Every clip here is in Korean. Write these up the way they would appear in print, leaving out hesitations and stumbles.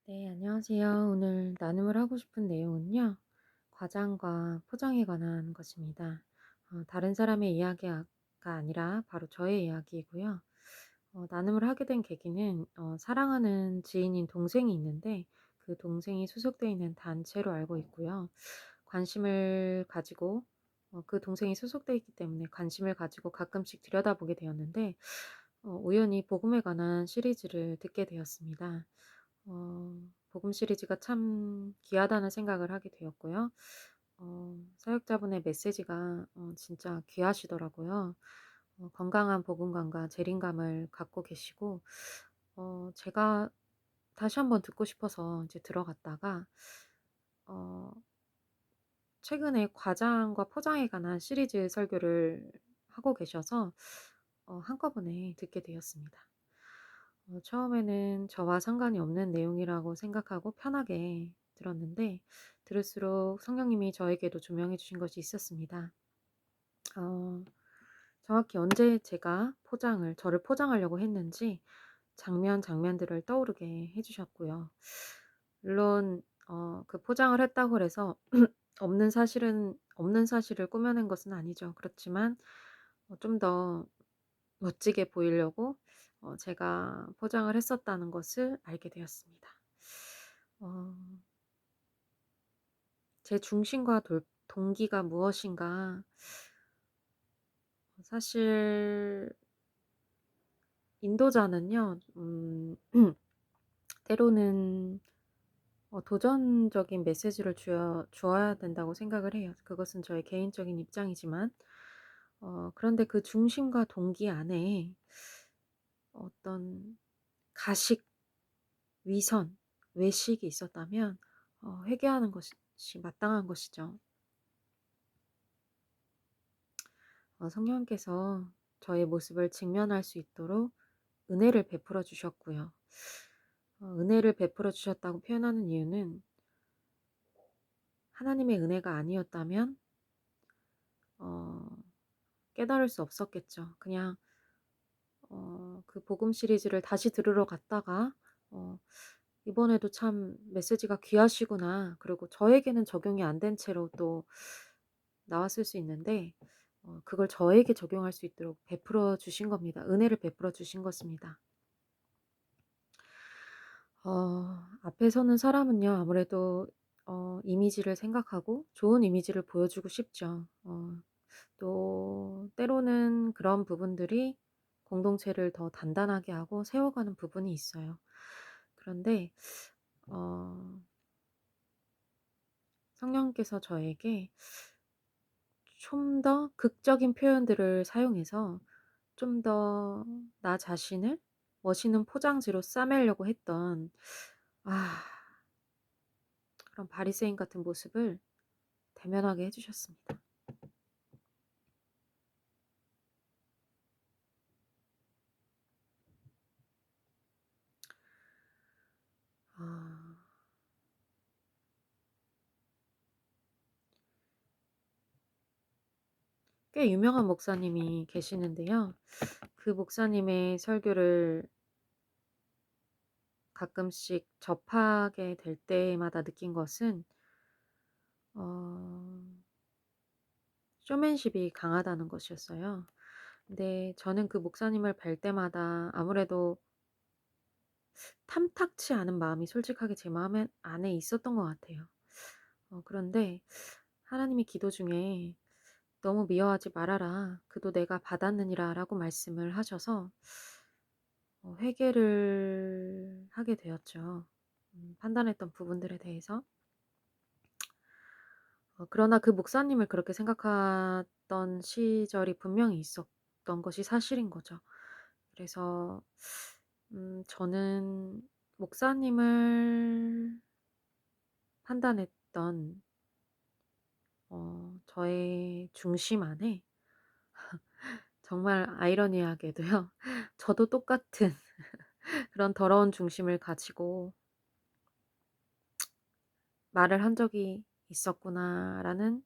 네, 안녕하세요. 오늘 나눔을 하고 싶은 내용은요, 과장과 포장에 관한 것입니다. 다른 사람의 이야기가 아니라 바로 저의 이야기이고요. 나눔을 하게 된 계기는 사랑하는 지인인 동생이 있는데 그 동생이 소속되어 있는 단체로 알고 있고요. 관심을 가지고 그 동생이 소속되어 있기 때문에 관심을 가지고 가끔씩 들여다보게 되었는데 우연히 복음에 관한 시리즈를 듣게 되었습니다. 복음 시리즈가 참 귀하다는 생각을 하게 되었고요. 사역자분의 메시지가 진짜 귀하시더라고요. 건강한 복음감과 재림감을 갖고 계시고 제가 다시 한번 듣고 싶어서 이제 들어갔다가 어 최근에 과장과 포장에 관한 시리즈 설교를 하고 계셔서 한꺼번에 듣게 되었습니다. 처음에는 저와 상관이 없는 내용이라고 생각하고 편하게 들었는데 들을수록 성령님이 저에게도 조명해 주신 것이 있었습니다. 어 정확히 언제 제가 저를 포장하려고 했는지 장면들을 떠오르게 해 주셨고요. 물론 그 포장을 했다고 해서 없는 사실을 꾸며낸 것은 아니죠. 그렇지만 좀 더 멋지게 보이려고 제가 포장을 했었다는 것을 알게 되었습니다. 어 제 중심과 동기가 무엇인가. 사실 인도자는요. 때로는 도전적인 메시지를 주어야 된다고 생각을 해요. 그것은 저의 개인적인 입장이지만 그런데 그 중심과 동기 안에 어떤 가식, 위선, 외식이 있었다면 회개하는 것이 마땅한 것이죠. 성령께서 저의 모습을 직면할 수 있도록 은혜를 베풀어 주셨고요. 은혜를 베풀어 주셨다고 표현하는 이유는 하나님의 은혜가 아니었다면 어 깨달을 수 없었겠죠. 그냥 그 복음 시리즈를 다시 들으러 갔다가 어 '이번에도 참 메시지가 귀하시구나.' 그리고 저에게는 적용이 안 된 채로 또 나왔을 수 있는데 그걸 저에게 적용할 수 있도록 베풀어 주신 겁니다. 은혜를 베풀어 주신 것입니다. 앞에 서는 사람은요, 아무래도 이미지를 생각하고 좋은 이미지를 보여주고 싶죠. 또 때로는 그런 부분들이 공동체를 더 단단하게 하고 세워가는 부분이 있어요. 그런데 어 성령께서 저에게 좀 더 극적인 표현들을 사용해서 좀 더 나 자신을 멋있는 포장지로 싸매려고 했던 아 그런 바리새인 같은 모습을 대면하게 해 주셨습니다. 아 꽤 유명한 목사님이 계시는데요. 그 목사님의 설교를 가끔씩 접하게 될 때마다 느낀 것은 어 쇼맨십이 강하다는 것이었어요. 근데 저는 그 목사님을 뵐 때마다 아무래도 탐탁치 않은 마음이 솔직하게 제 마음 안에 있었던 것 같아요. 그런데 하나님이 기도 중에 "너무 미워하지 말아라. 그도 내가 받았느니라." 라고 말씀을 하셔서 회개를 하게 되었죠. 판단했던 부분들에 대해서. 그러나 그 목사님을 그렇게 생각했던 시절이 분명히 있었던 것이 사실인 거죠. 그래서 저는 목사님을 판단했던 저의 중심 안에 정말 아이러니하게도요. 저도 똑같은 그런 더러운 중심을 가지고 '말을 한 적이 있었구나.'라는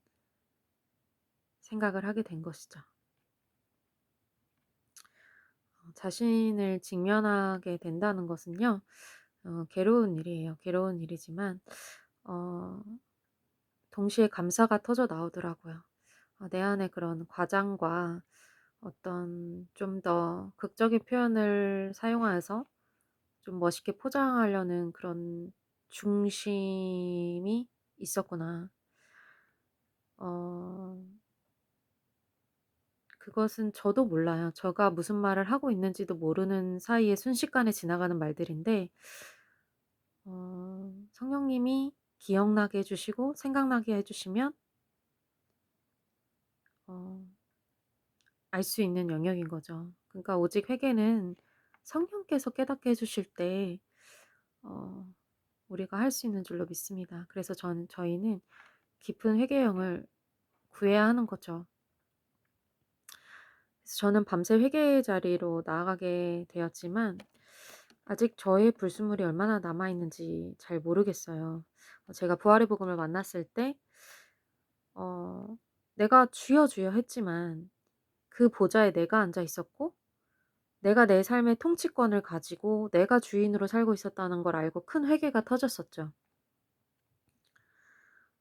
생각을 하게 된 것이죠. 자신을 직면하게 된다는 것은요. 괴로운 일이에요. 괴로운 일이지만 어 동시에 감사가 터져 나오더라고요. 내 안에 그런 과장과 어떤 좀 더 극적인 표현을 사용하여서 좀 멋있게 포장하려는 그런 중심이 있었구나. 어 그것은 저도 몰라요. 제가 무슨 말을 하고 있는지도 모르는 사이에 순식간에 지나가는 말들인데 성령님이 기억나게 해 주시고 생각나게 해 주시면 어 알 수 있는 영역인 거죠. 그러니까 오직 회개는 성령께서 깨닫게 해 주실 때 어 우리가 할 수 있는 줄로 믿습니다. 그래서 저희는 깊은 회개형을 구해야 하는 거죠. 그래서 저는 밤새 회개 자리로 나아가게 되었지만 아직 저의 불순물이 얼마나 남아 있는지 잘 모르겠어요. 제가 부활의 복음을 만났을 때 어 내가 "주여, 주여." 했지만 그 보좌에 내가 앉아 있었고 내가 내 삶의 통치권을 가지고 내가 주인으로 살고 있었다는 걸 알고 큰 회개가 터졌었죠.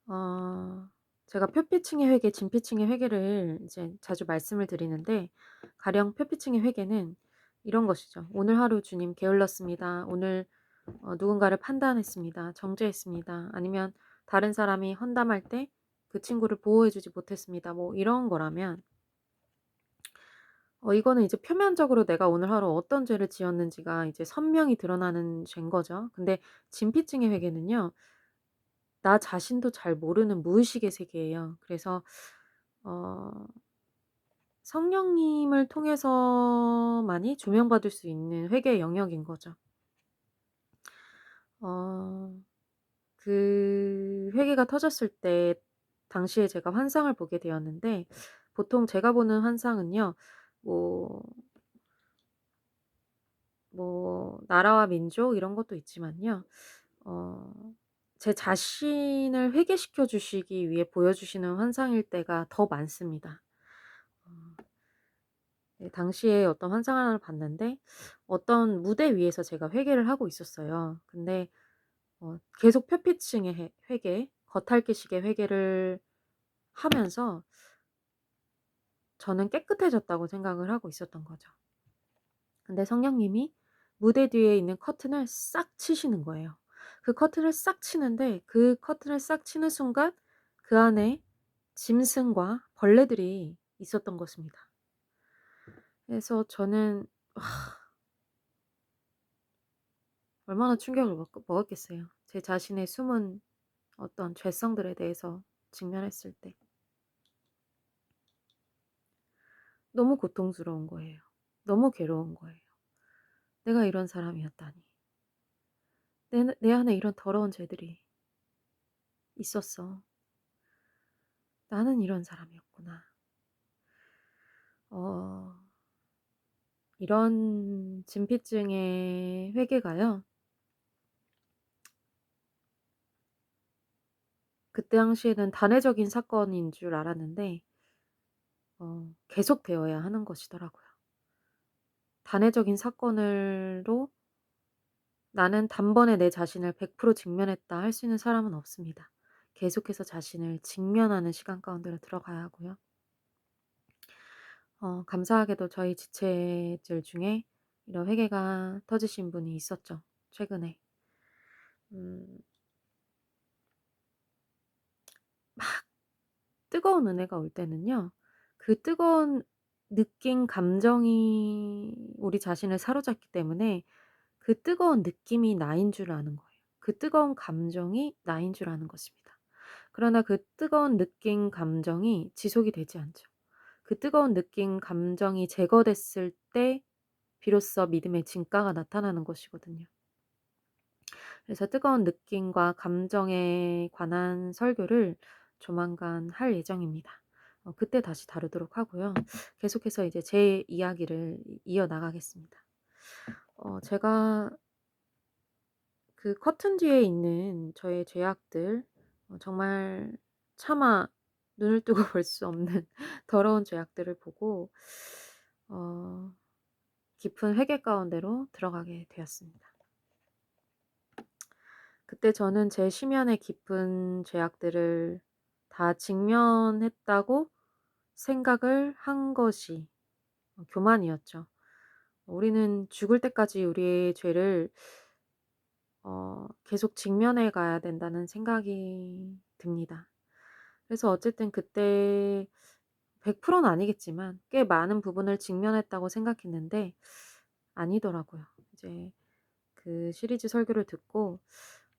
어 제가 표피층의 회개, 진피층의 회개를 이제 자주 말씀을 드리는데 가령 표피층의 회개는 이런 것이죠. "오늘 하루 주님 게을렀습니다. 오늘 누군가를 판단했습니다. 정죄했습니다." 아니면 다른 사람이 헌담할 때 그 친구를 보호해 주지 못했습니다. 뭐 이런 거라면 이거는 이제 표면적으로 내가 오늘 하루 어떤 죄를 지었는지가 이제 선명히 드러나는 죄인 거죠. 근데 진피층의 회개는요. 나 자신도 잘 모르는 무의식의 세계예요. 그래서 어 성령님을 통해서만이 조명받을 수 있는 회개의 영역인 거죠. 어 그 회개가 터졌을 때 당시에 제가 환상을 보게 되었는데 보통 제가 보는 환상은요. 뭐 나라와 민족 이런 것도 있지만요. 어 제 자신을 회개시켜 주시기 위해 보여주시는 환상일 때가 더 많습니다. 어 네, 당시에 어떤 환상 하나를 봤는데 어떤 무대 위에서 제가 회개를 하고 있었어요. 근데 계속 표피층의 회개, 겉핥기식의 회개를 하면서 저는 깨끗해졌다고 생각을 하고 있었던 거죠. 근데 성령님이 무대 뒤에 있는 커튼을 싹 치시는 거예요. 그 커튼을 싹 치는데 그 커튼을 싹 치는 순간 그 안에 짐승과 벌레들이 있었던 것입니다. 그래서 저는 얼마나 충격을 먹었겠어요. 제 자신의 숨은 어떤 죄성들에 대해서 직면했을 때. 너무 고통스러운 거예요. 너무 괴로운 거예요. 내가 이런 사람이었다니. 내 안에 이런 더러운 죄들이 있었어. 나는 이런 사람이었구나. 어 이런 진피증의 회개가요. 그때 당시에는 단회적인 사건인 줄 알았는데 계속되어야 하는 것이더라고요. 단회적인 사건으로 '나는 단번에 내 자신을 100% 직면했다.' 할 수 있는 사람은 없습니다. 계속해서 자신을 직면하는 시간 가운데로 들어가야 하고요. 감사하게도 저희 지체들 중에 이런 회개가 터지신 분이 있었죠, 최근에. 음 뜨거운 은혜가 올 때는요. 그 뜨거운 느낀 감정이 우리 자신을 사로잡기 때문에 그 뜨거운 느낌이 나인 줄 아는 거예요. 그 뜨거운 감정이 나인 줄 아는 것입니다. 그러나 그 뜨거운 느낀 감정이 지속이 되지 않죠. 그 뜨거운 느낀 감정이 제거됐을 때 비로소 믿음의 진가가 나타나는 것이거든요. 그래서 뜨거운 느낌과 감정에 관한 설교를 조만간 할 예정입니다. 그때 다시 다루도록 하고요. 계속해서 이제 제 이야기를 이어나가겠습니다. 제가 그 커튼 뒤에 있는 저의 죄악들 정말 차마 눈을 뜨고 볼 수 없는 더러운 죄악들을 보고 어 깊은 회개 가운데로 들어가게 되었습니다. 그때 저는 제 심연의 깊은 죄악들을 다 직면했다고 생각을 한 것이 교만이었죠. 우리는 죽을 때까지 우리의 죄를 계속 직면해 가야 된다는 생각이 듭니다. 그래서 어쨌든 그때 100%는 아니겠지만 꽤 많은 부분을 직면했다고 생각했는데 아니더라고요. 이제 그 시리즈 설교를 듣고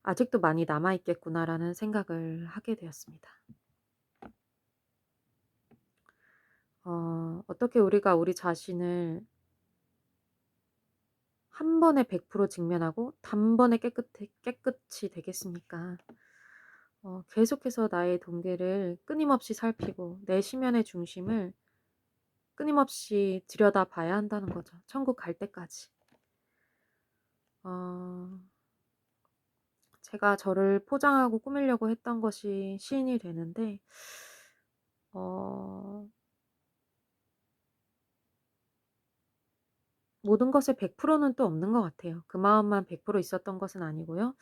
'아직도 많이 남아 있겠구나.'라는 생각을 하게 되었습니다. 어떻게 우리가 우리 자신을 한 번에 100% 직면하고 단번에 깨끗이 되겠습니까? 계속해서 나의 동기를 끊임없이 살피고 내 심연의 중심을 끊임없이 들여다봐야 한다는 거죠, 천국 갈 때까지. 어 제가 저를 포장하고 꾸미려고 했던 것이 시인이 되는데 어 모든 것에 100%는 또 없는 것 같아요. 그 마음만 100% 있었던 것은 아니고요.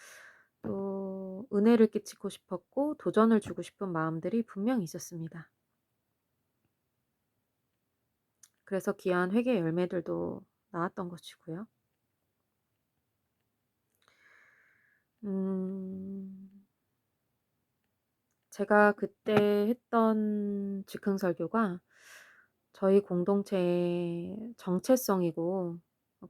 또 은혜를 끼치고 싶었고 도전을 주고 싶은 마음들이 분명히 있었습니다. 그래서 귀한 회개의 열매들도 나왔던 것이고요. 음 제가 그때 했던 즉흥 설교가 저희 공동체의 정체성이고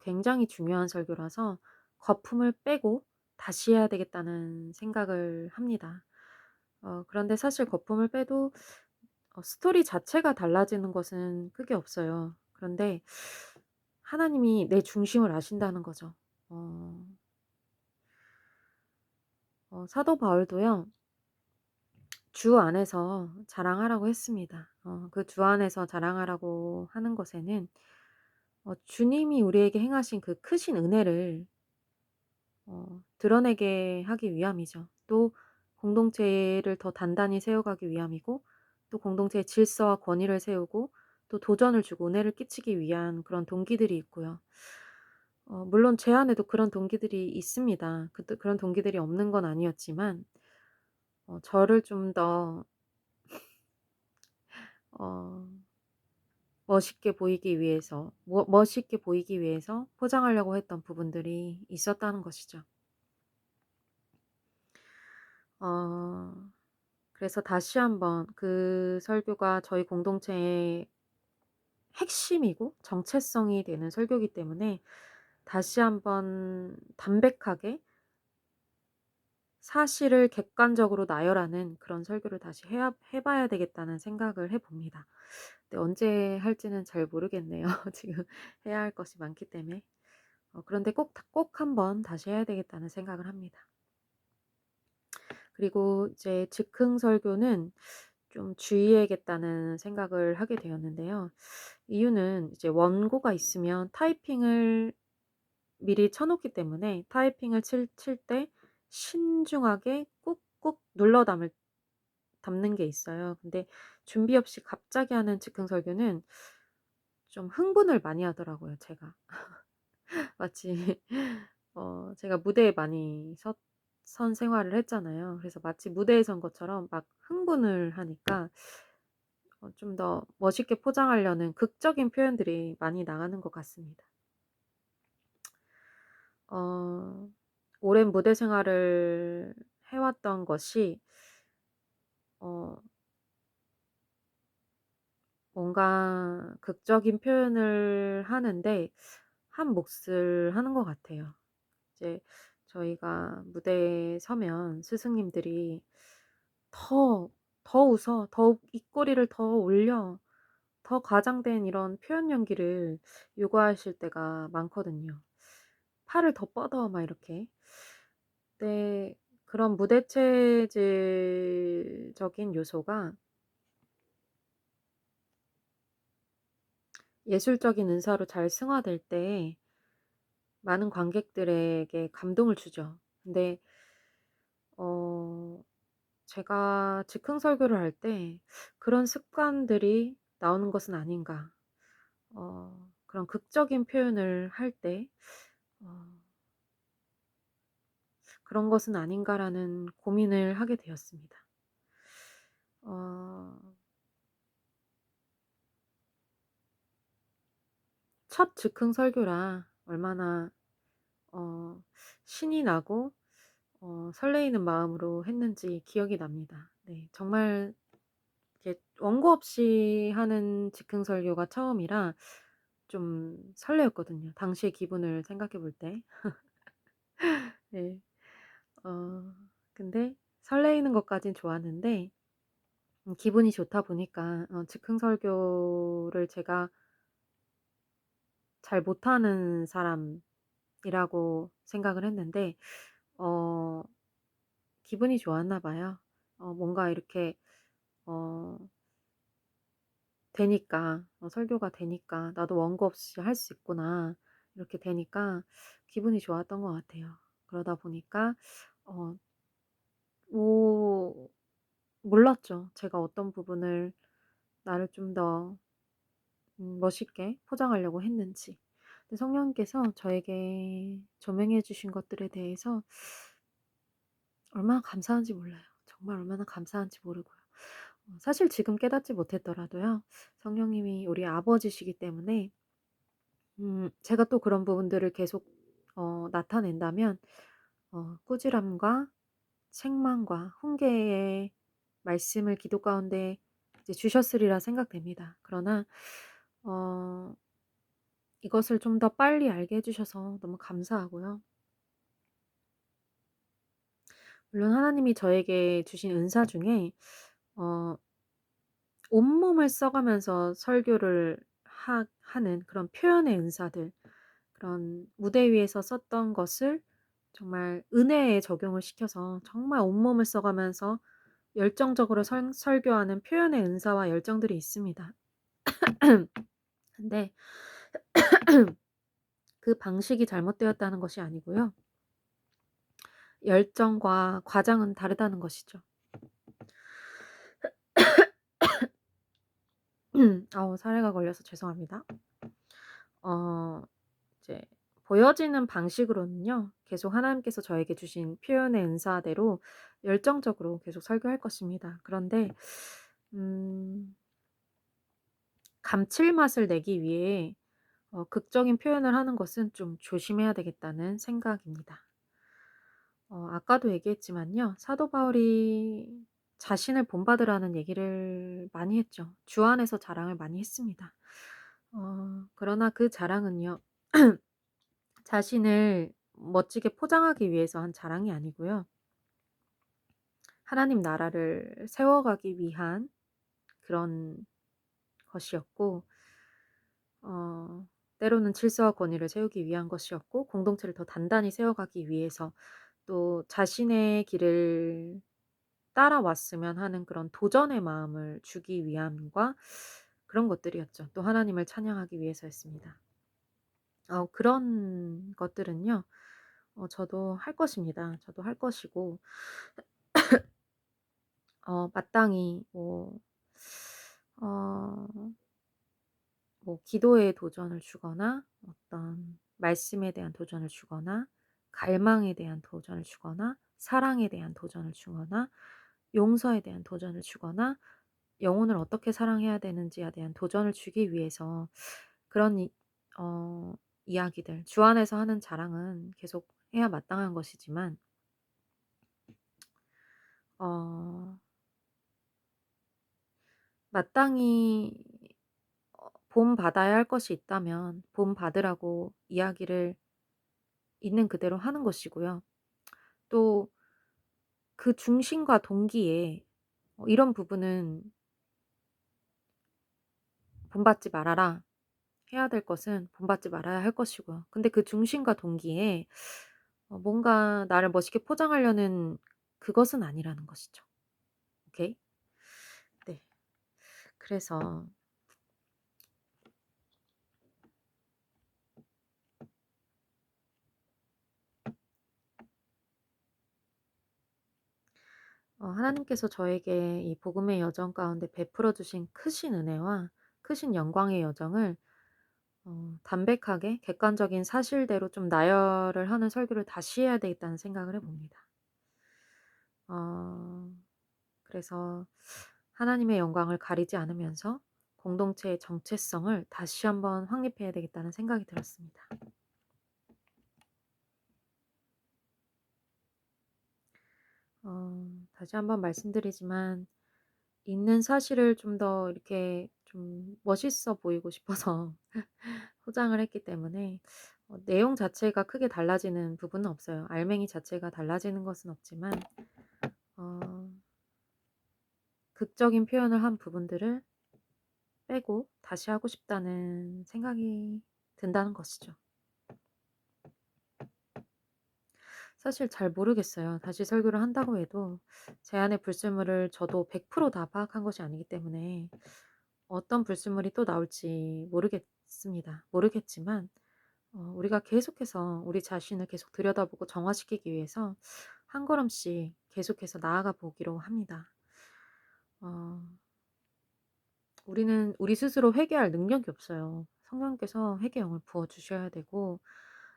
굉장히 중요한 설교라서 거품을 빼고 다시 해야 되겠다는 생각을 합니다. 그런데 사실 거품을 빼도 스토리 자체가 달라지는 것은 크게 없어요. 그런데 하나님이 내 중심을 아신다는 거죠. 어 사도 바울도요. 주 안에서 자랑하라고 했습니다. 그 주 안에서 자랑하라고 하는 것에는 주님이 우리에게 행하신 그 크신 은혜를 드러내게 하기 위함이죠. 또 공동체를 더 단단히 세워가기 위함이고 또 공동체의 질서와 권위를 세우고 또 도전을 주고 은혜를 끼치기 위한 그런 동기들이 있고요. 물론 제 안에도 그런 동기들이 있습니다. 그런 동기들이 없는 건 아니었지만 저를 좀 더 어 멋있게 보이기 위해서 포장하려고 했던 부분들이 있었다는 것이죠. 어 그래서 다시 한번 그 설교가 저희 공동체의 핵심이고 정체성이 되는 설교이기 때문에 다시 한번 담백하게 사실을 객관적으로 나열하는 그런 설교를 다시 해 봐야 되겠다는 생각을 해 봅니다. 근데 언제 할지는 잘 모르겠네요. 지금 해야 할 것이 많기 때문에. 그런데 꼭 한번 다시 해야 되겠다는 생각을 합니다. 그리고 이제 즉흥 설교는 좀 주의해야겠다는 생각을 하게 되었는데요. 이유는 이제 원고가 있으면 타이핑을 미리 쳐 놓기 때문에 타이핑을 칠 때 신중하게 꾹꾹 눌러 담는 게 있어요. 근데 준비 없이 갑자기 하는 즉흥 설교는 좀 흥분을 많이 하더라고요, 제가. 마치 제가 무대에 많이 선 생활을 했잖아요. 그래서 마치 무대에 선 것처럼 막 흥분을 하니까 좀 더 멋있게 포장하려는 극적인 표현들이 많이 나가는 것 같습니다. 어 오랜 무대 생활을 해 왔던 것이 어 뭔가 극적인 표현을 하는데 한 몫을 하는 것 같아요. 이제 저희가 무대에 서면 스승님들이 "더, 더 웃어. 더 입꼬리를 더 올려." 더 과장된 이런 표현 연기를 요구하실 때가 많거든요. "팔을 더 뻗어." 막 이렇게. 근데 그런 무대 체질적인 요소가 예술적인 은사로 잘 승화될 때 많은 관객들에게 감동을 주죠. 근데 어 제가 즉흥 설교를 할 때 그런 습관들이 나오는 것은 아닌가. 그런 극적인 표현을 할 때 어 그런 것은 아닌가.'라는 고민을 하게 되었습니다. 어 첫 즉흥 설교라 얼마나 어 신이 나고 설레이는 마음으로 했는지 기억이 납니다. 네. 정말 이렇게 원고 없이 하는 즉흥 설교가 처음이라 좀 설레었거든요, 당시의 기분을 생각해 볼 때. 네. 어 근데 설레이는 것까진 좋았는데 기분이 좋다 보니까 즉흥 설교를 제가 잘 못하는 사람이라고 생각을 했는데 어 기분이 좋았나 봐요. 뭔가 이렇게 어 되니까 설교가 되니까 '나도 원고 없이 할 수 있구나.' 이렇게 되니까 기분이 좋았던 것 같아요. 그러다 보니까 어 뭐 몰랐죠. 제가 어떤 부분을 나를 좀 더 멋있게 포장하려고 했는지. 근데 성령님께서 저에게 조명해 주신 것들에 대해서 얼마나 감사한지 몰라요. 정말 얼마나 감사한지 모르고요. 사실 지금 깨닫지 못했더라도요. 성령님이 우리 아버지시기 때문에 제가 또 그런 부분들을 계속 나타낸다면 꾸지람과 책망과 훈계의 말씀을 기도 가운데 이제 주셨으리라 생각됩니다. 그러나 어 이것을 좀 더 빨리 알게 해 주셔서 너무 감사하고요. 물론 하나님이 저에게 주신 은사 중에 어 온몸을 써 가면서 설교를 하는 그런 표현의 은사들, 그런 무대 위에서 썼던 것을 정말 은혜에 적용을 시켜서 정말 온몸을 써 가면서 열정적으로 설교하는 표현의 은사와 열정들이 있습니다. 근데 그 방식이 잘못되었다는 것이 아니고요. 열정과 과장은 다르다는 것이죠. 사례가 걸려서 죄송합니다. 어 이제 보여지는 방식으로는요. 계속 하나님께서 저에게 주신 표현의 은사대로 열정적으로 계속 설교할 것입니다. 그런데 음 감칠맛을 내기 위해 극적인 표현을 하는 것은 좀 조심해야 되겠다는 생각입니다. 아까도 얘기했지만요. 사도 바울이 자신을 본받으라는 얘기를 많이 했죠. 주 안에서 자랑을 많이 했습니다. 그러나 그 자랑은요. 자신을 멋지게 포장하기 위해서 한 자랑이 아니고요. 하나님 나라를 세워가기 위한 그런 것이었고 어 때로는 질서와 권위를 세우기 위한 것이었고 공동체를 더 단단히 세워가기 위해서 또 자신의 길을 따라왔으면 하는 그런 도전의 마음을 주기 위함과 그런 것들이었죠. 또 하나님을 찬양하기 위해서였습니다. 그런 것들은요. 저도 할 것입니다. 저도 할 것이고 마땅히 어 기도에 도전을 주거나 어떤 말씀에 대한 도전을 주거나 갈망에 대한 도전을 주거나 사랑에 대한 도전을 주거나 용서에 대한 도전을 주거나 영혼을 어떻게 사랑해야 되는지에 대한 도전을 주기 위해서 그런 이야기들 주 안에서 하는 자랑은 계속 해야 마땅한 것이지만 어 마땅히 본받아야 할 것이 있다면 본받으라고 이야기를 있는 그대로 하는 것이고요. 또 그 중심과 동기에 이런 부분은 본받지 말아라. 해야 될 것은 본받지 말아야 할 것이고요. 근데 그 중심과 동기에 뭔가 나를 멋있게 포장하려는 그것은 아니라는 것이죠. 오케이? 네. 그래서 하나님께서 저에게 이 복음의 여정 가운데 베풀어 주신 크신 은혜와 크신 영광의 여정을 담백하게 객관적인 사실대로 좀 나열을 하는 설교를 다시 해야 되겠다는 생각을 해 봅니다. 어 그래서 하나님의 영광을 가리지 않으면서 공동체의 정체성을 다시 한번 확립해야 되겠다는 생각이 들었습니다. 다시 한번 말씀드리지만 있는 사실을 좀 더 이렇게 좀 멋있어 보이고 싶어서 포장을 했기 때문에 내용 자체가 크게 달라지는 부분은 없어요. 알맹이 자체가 달라지는 것은 없지만 어 극적인 표현을 한 부분들을 빼고 다시 하고 싶다는 생각이 든다는 것이죠. 사실 잘 모르겠어요. 다시 설교를 한다고 해도 제 안의 불순물을 저도 100%다 파악한 것이 아니기 때문에 어떤 불순물이 또 나올지 모르겠습니다. 모르겠지만 우리가 계속해서 우리 자신을 계속 들여다보고 정화시키기 위해서 한 걸음씩 계속해서 나아가 보기로 합니다. 어 우리는 우리 스스로 회개할 능력이 없어요. 성령께서 회개 영을 부어 주셔야 되고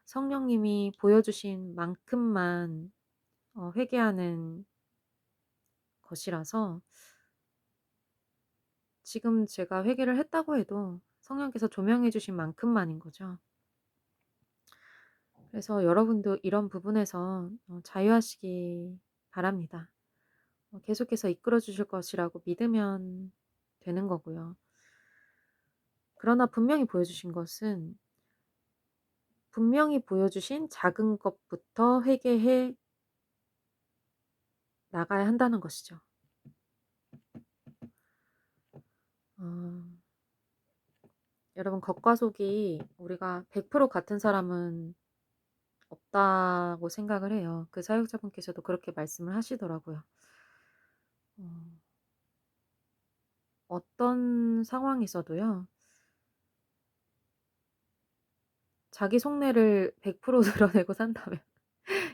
성령님이 보여주신 만큼만 회개하는 것이라서 지금 제가 회개를 했다고 해도 성령께서 조명해 주신 만큼만인 거죠. 그래서 여러분도 이런 부분에서 자유하시기 바랍니다. 계속해서 이끌어 주실 것이라고 믿으면 되는 거고요. 그러나 분명히 보여주신 작은 것부터 회개해 나가야 한다는 것이죠. 어, 여러분 겉과 속이 우리가 100% 같은 사람은 없다고 생각을 해요. 그 사역자분께서도 그렇게 말씀을 하시더라고요. 어, 어떤 상황에서도요. 자기 속내를 100% 드러내고 산다면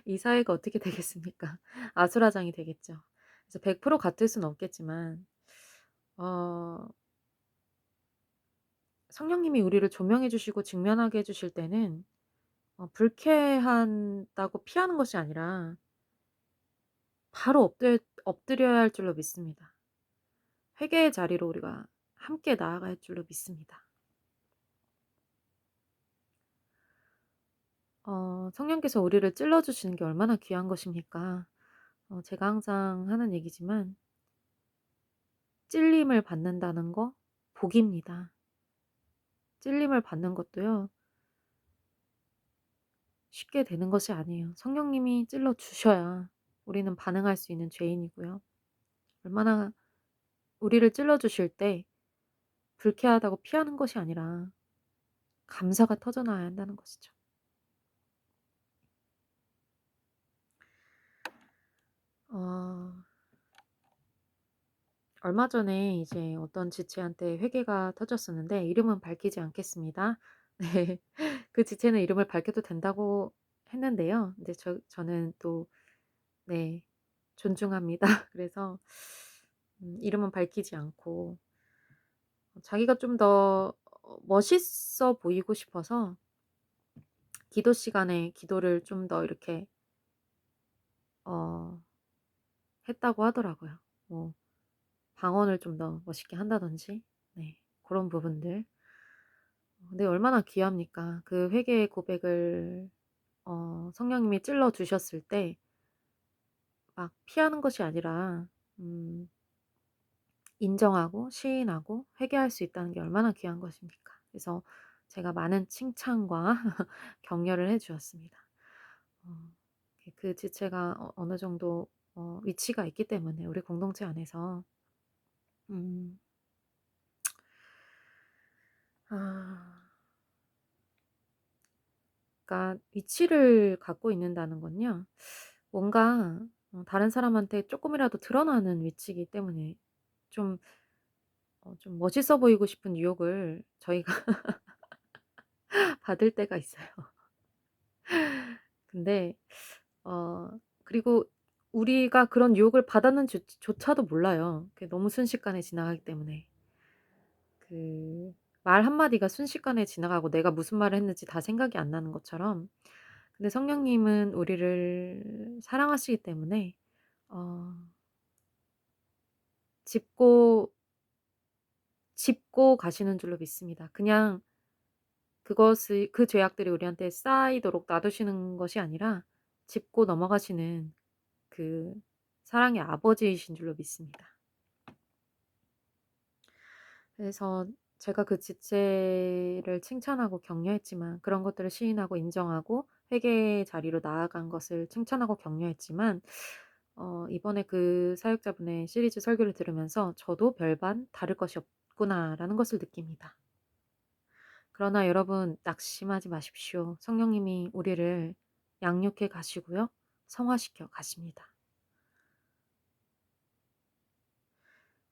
이 사회가 어떻게 되겠습니까? 아수라장이 되겠죠. 그래서 100% 같을 수는 없겠지만 어 성령님이 우리를 조명해 주시고 직면하게 해 주실 때는 불쾌한다고 피하는 것이 아니라 바로 엎드려야 할 줄로 믿습니다. 회개의 자리로 우리가 함께 나아갈 줄로 믿습니다. 성령께서 우리를 찔러 주시는 게 얼마나 귀한 것입니까? 제가 항상 하는 얘기지만 찔림을 받는다는 거 복입니다. 찔림을 받는 것도요. 쉽게 되는 것이 아니에요. 성령님이 찔러 주셔야 우리는 반응할 수 있는 죄인이고요. 얼마나 우리를 찔러 주실 때 불쾌하다고 피하는 것이 아니라 감사가 터져나와야 한다는 것이죠. 어 얼마 전에 이제 어떤 지체한테 회개가 터졌었는데 이름은 밝히지 않겠습니다. 네. 그 지체는 이름을 밝혀도 된다고 했는데요. 근데 저는 또 네 존중합니다. 그래서 이름은 밝히지 않고 자기가 좀 더 멋있어 보이고 싶어서 기도 시간에 기도를 좀 더 이렇게 어 했다고 하더라고요. 뭐 방언을 좀 더 멋있게 한다든지 네 고런 부분들. 근데 얼마나 귀합니까? 그 회개의 고백을 성령님이 찔러 주셨을 때 막 피하는 것이 아니라 음 인정하고 시인하고 회개할 수 있다는 게 얼마나 귀한 것입니까? 그래서 제가 많은 칭찬과 격려를 해 주었습니다. 어 그 지체가 어느 정도 위치가 있기 때문에 우리 공동체 안에서 음 아 그러니까 위치를 갖고 있는다는 건요. 뭔가 다른 사람한테 조금이라도 드러나는 위치이기 때문에 좀 좀 멋있어 보이고 싶은 유혹을 저희가 받을 때가 있어요. 근데 어 그리고 우리가 그런 유혹을 받았는 조차도 몰라요. 그게 너무 순식간에 지나가기 때문에. 그 말 한마디가 순식간에 지나가고 내가 무슨 말을 했는지 다 생각이 안 나는 것처럼, 근데 성령님은 우리를 사랑하시기 때문에 어 짚고 짚고 가시는 줄로 믿습니다. 그냥 그것을 그 죄악들이 우리한테 쌓이도록 놔두시는 것이 아니라 짚고 넘어가시는 그 사랑의 아버지이신 줄로 믿습니다. 그래서 제가 그 지체를 칭찬하고 격려했지만, 그런 것들을 시인하고 인정하고 회개의 자리로 나아간 것을 칭찬하고 격려했지만, 이번에 그 사역자분의 시리즈 설교를 들으면서 저도 별반 다를 것이 없구나라는 것을 느낍니다. 그러나 여러분, 낙심하지 마십시오. 성령님이 우리를 양육해 가시고요, 성화시켜 가십니다.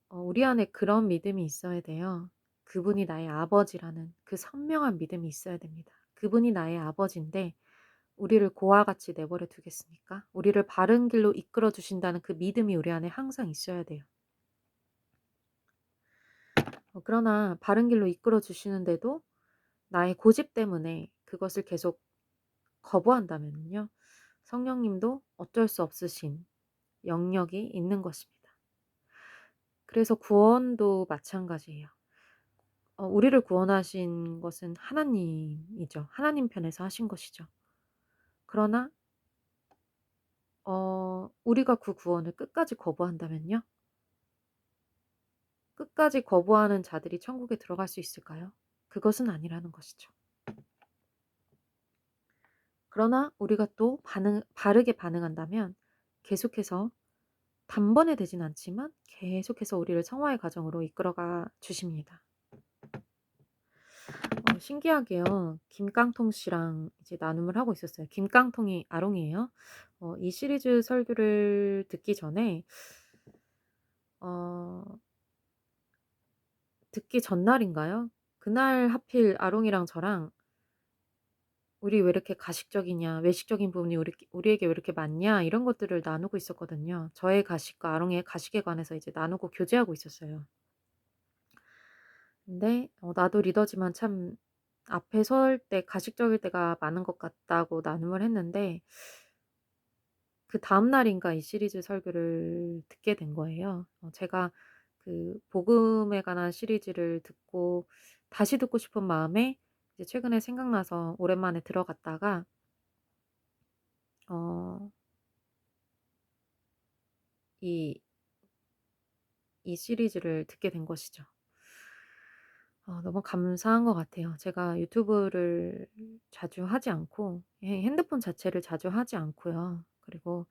우리 안에 그런 믿음이 있어야 돼요. 그분이 나의 아버지라는 그 선명한 믿음이 있어야 됩니다. 그분이 나의 아버지인데 우리를 고와 같이 내버려 두겠습니까? 우리를 바른 길로 이끌어 주신다는 그 믿음이 우리 안에 항상 있어야 돼요. 그러나 바른 길로 이끌어 주시는데도 나의 고집 때문에 그것을 계속 거부한다면요, 성령님도 어쩔 수 없으신 영역이 있는 것입니다. 그래서 구원도 마찬가지예요. 우리를 구원하신 것은 하나님이죠. 하나님 편에서 하신 것이죠. 그러나 우리가 그 구원을 끝까지 거부한다면요, 끝까지 거부하는 자들이 천국에 들어갈 수 있을까요? 그것은 아니라는 것이죠. 그러나 우리가 또 바르게 반응한다면 계속해서, 단번에 되진 않지만 계속해서 우리를 성화의 과정으로 이끌어가 주십니다. 신기하게요, 김깡통 씨랑 이제 나눔을 하고 있었어요. 김깡통이 아롱이에요. 이 시리즈 설교를 듣기 전에 어 듣기 전날인가요? 그날 하필 아롱이랑 저랑 "우리 왜 이렇게 가식적이냐. 외식적인 부분이 우리에게 왜 이렇게 많냐." 이런 것들을 나누고 있었거든요. 저의 가식과 아롱이의 가식에 관해서 이제 나누고 교제하고 있었어요. 근데 나도 리더지만 참 앞에 설 때 가식적일 때가 많은 것 같다고 나눔을 했는데, 그다음 날인가 이 시리즈 설교를 듣게 된 거예요. 제가 그 복음에 관한 시리즈를 듣고 다시 듣고 싶은 마음에 이제 최근에 생각나서 오랜만에 들어갔다가 어 이 이 시리즈를 듣게 된 것이죠. 너무 감사한 것 같아요. 제가 유튜브를 자주 하지 않고 핸드폰 자체를 자주 하지 않고요. 그리고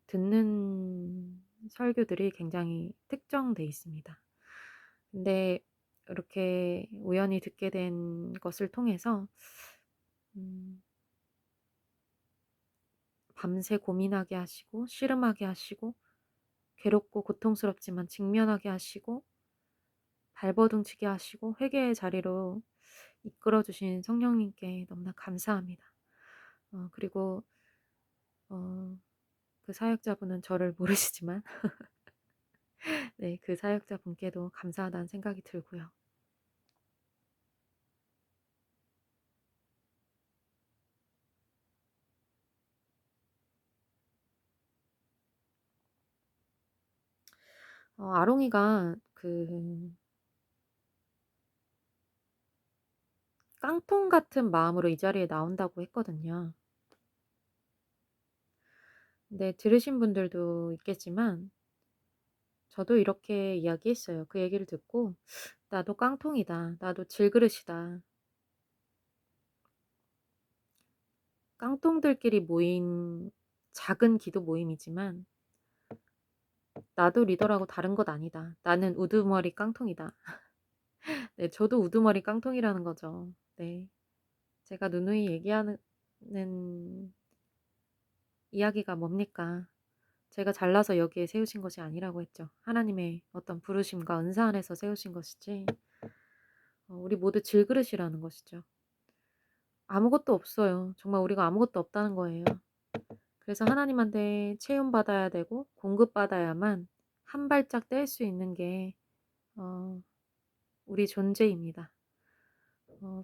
듣는 설교들이 굉장히 특정돼 있습니다. 근데 이렇게 우연히 듣게 된 것을 통해서 음 밤새 고민하게 하시고 씨름하게 하시고 괴롭고 고통스럽지만 직면하게 하시고 발버둥치게 하시고 회개의 자리로 이끌어 주신 성령님께 너무나 감사합니다. 그리고 어 그 사역자분은 저를 모르시지만 네, 그 사역자분께도 감사하다는 생각이 들고요. 아롱이가 그 깡통 같은 마음으로 이 자리에 나온다고 했거든요. 근데 들으신 분들도 있겠지만 저도 이렇게 이야기했어요. 그 얘기를 듣고 '나도 깡통이다. 나도 질그릇이다. 깡통들끼리 모인 작은 기도 모임이지만 나도 리더라고 다른 것 아니다. 나는 우두머리 깡통이다.' 네, 저도 우두머리 깡통이라는 거죠. 네. 제가 누누이 얘기하는 이야기가 뭡니까? 제가 잘나서 여기에 세우신 것이 아니라고 했죠. 하나님의 어떤 부르심과 은사 안에서 세우신 것이지, 우리 모두 질그릇이라는 것이죠. 아무것도 없어요. 정말 우리가 아무것도 없다는 거예요. 그래서 하나님한테 채움받아야 되고 공급받아야만 한 발짝 뗄 수 있는 게 어 우리 존재입니다.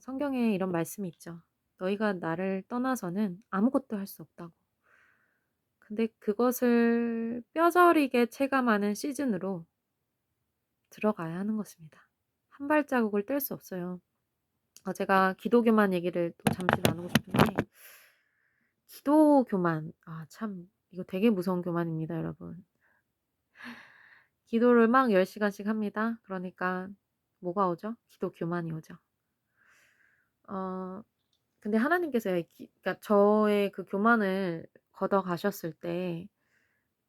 성경에 이런 말씀이 있죠. 너희가 나를 떠나서는 아무것도 할 수 없다고. 근데 그것을 뼈저리게 체감하는 시즌으로 들어가야 하는 것입니다. 한 발자국을 뗄 수 없어요. 제가 기도교만 얘기를 또 잠시 나누고 싶은데, 기도교만, 참 이거 되게 무서운 교만입니다, 여러분. 기도를 막 10시간씩 합니다. 그러니까 뭐가 오죠? 기도교만이 오죠. 근데 하나님께서 그러니까 저의 그 교만을 걷어가셨을 때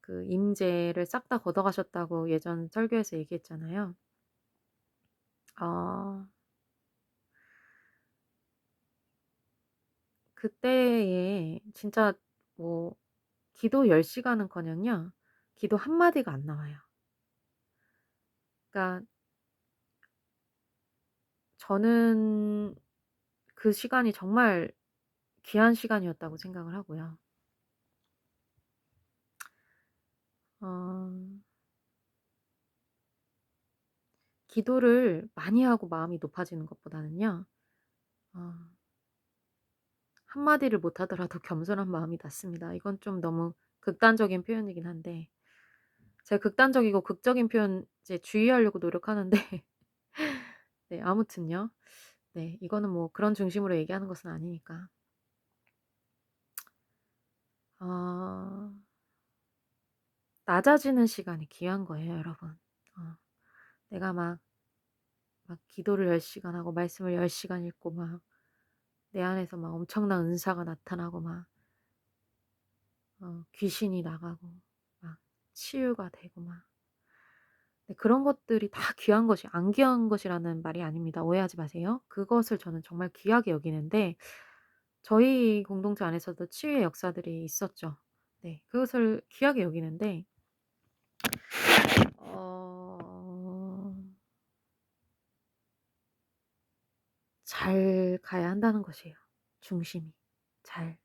그 임재를 싹 다 걷어가셨다고 예전 설교에서 얘기했잖아요. 어 그때에 진짜 뭐 기도 10시간은커녕요. 기도 한마디가 안 나와요. 그러니까 저는 그 시간이 정말 귀한 시간이었다고 생각을 하고요. 어 기도를 많이 하고 마음이 높아지는 것보다는요. 어 한마디를 못 하더라도 겸손한 마음이 낫습니다. 이건 좀 너무 극단적인 표현이긴 한데, 제가 극단적이고 극적인 표현 이제 주의하려고 노력하는데 네, 아무튼요. 네, 이거는 뭐 그런 중심으로 얘기하는 것은 아니니까. 어 낮아지는 시간이 귀한 거예요, 여러분. 내가 막 기도를 10시간 하고 말씀을 10시간 읽고 막 내 안에서 막 엄청난 은사가 나타나고 막 귀신이 나가고 막 치유가 되고 막. 네, 그런 것들이 다 귀한 것이 안 귀한 것이라는 말이 아닙니다. 오해하지 마세요. 그것을 저는 정말 귀하게 여기는데, 저희 공동체 안에서도 치유의 역사들이 있었죠. 네. 그것을 귀하게 여기는데 어 잘 가야 한다는 것이에요, 중심이. 잘.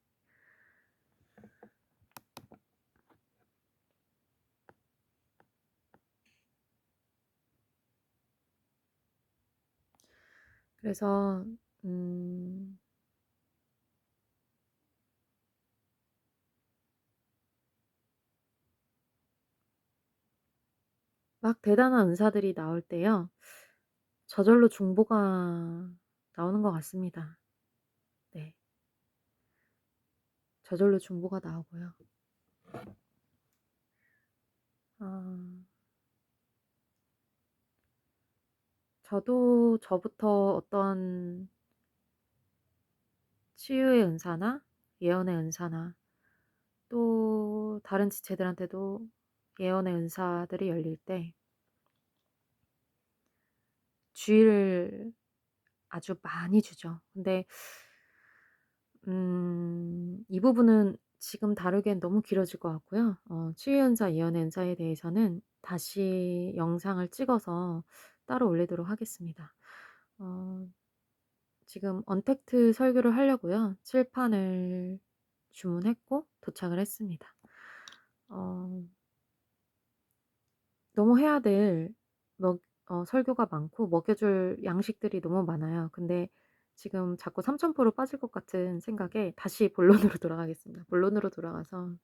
그래서 음 막 대단한 은사들이 나올 때요, 저절로 중보가 나오는 것 같습니다. 네. 저절로 중보가 나오고요. 아 저도 저부터 어떤 치유의 은사나 예언의 은사나 또 다른 지체들한테도 예언의 은사들이 열릴 때 주의를 아주 많이 주죠. 근데 이 부분은 지금 다루기엔 너무 길어질 것 같고요. 치유 은사, 예언의 은사에 대해서는 다시 영상을 찍어서 따로 올리도록 하겠습니다. 어 지금 언택트 설교를 하려고요, 칠판을 주문했고 도착을 했습니다. 어 너무 해야 될 설교가 많고 먹여 줄 양식들이 너무 많아요. 근데 지금 자꾸 3000% 빠질 것 같은 생각에 다시 본론으로 돌아가겠습니다. 본론으로 돌아가서